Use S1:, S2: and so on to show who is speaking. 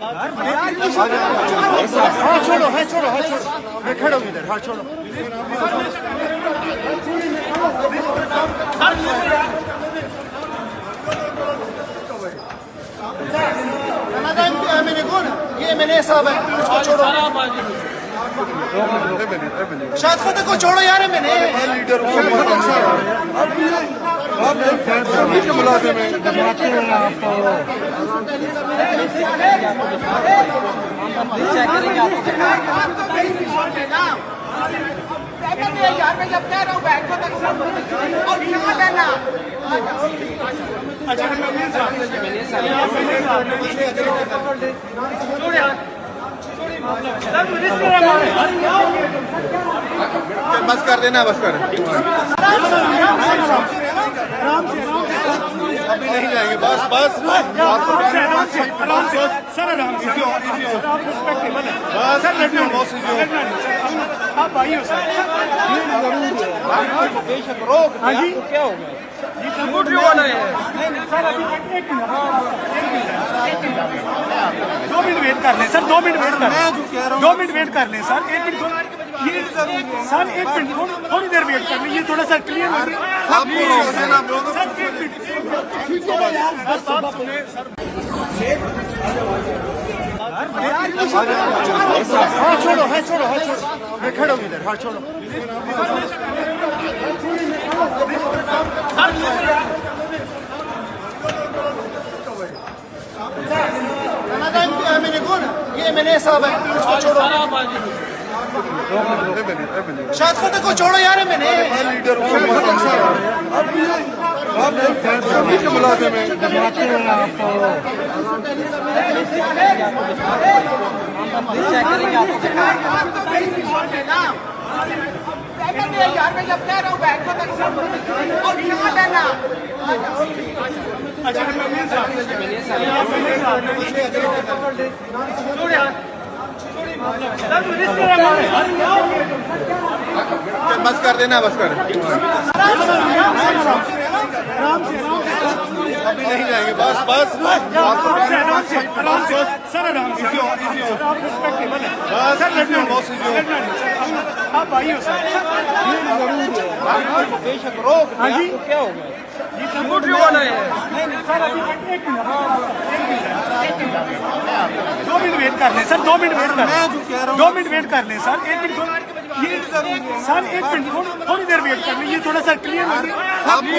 S1: हाँ छोड़ो मैं खड़ा हूँ इधर। हाँ छोड़ो ये मैंने साहब है, उसको छोड़ो। शायद खुद को छोड़ो यार। मैंने लीडर मुलाजिम है यार। मैं जब कह रहा हूँ बैठ को तक और क्या लेना। बस कर देना, बस कर। अभी नहीं जाएंगे, बस बस सर आराम से। आप आइए सर। बेशक रोक। हाँ जी क्या हो गया? ये कंप्यूटर वाला है। नहीं सर अभी एक मिनट 2 मिनट वेट कर लें सर। 2 मिनट वेट कर लें। 2 मिनट वेट कर लें सर। 1 मिनट ये सर 1 मिनट थोड़ी देर वेट कर लें। ये थोड़ा सा क्लियर हो गया। हाँ छोड़ो मैं खड़ा हूँ इधर। हाँ छोड़ो ये मैंने साहब है, उसको छोड़ो। शायद खुद को छोड़ो यार। मैंने लीडर मुलाजिम है यार। मैं जब कह रहा हूँ बैठ को तक और क्या लेना। बस कर देना, बस कर। अभी नहीं जाएंगे, बस बस सर आराम से। आप आइए सर। बेशक रोक। हाँ जी क्या हो गया? ये कंप्यूटर वाला है। नहीं सर अभी 1 मिनट 2 मिनट वेट कर लें सर। 2 मिनट वेट कर लें। 2 मिनट वेट कर लें सर। 1 मिनट ये सर 1 मिनट थोड़ी देर वेट कर लें। ये थोड़ा सा क्लियर हो गया। Sir 1 minute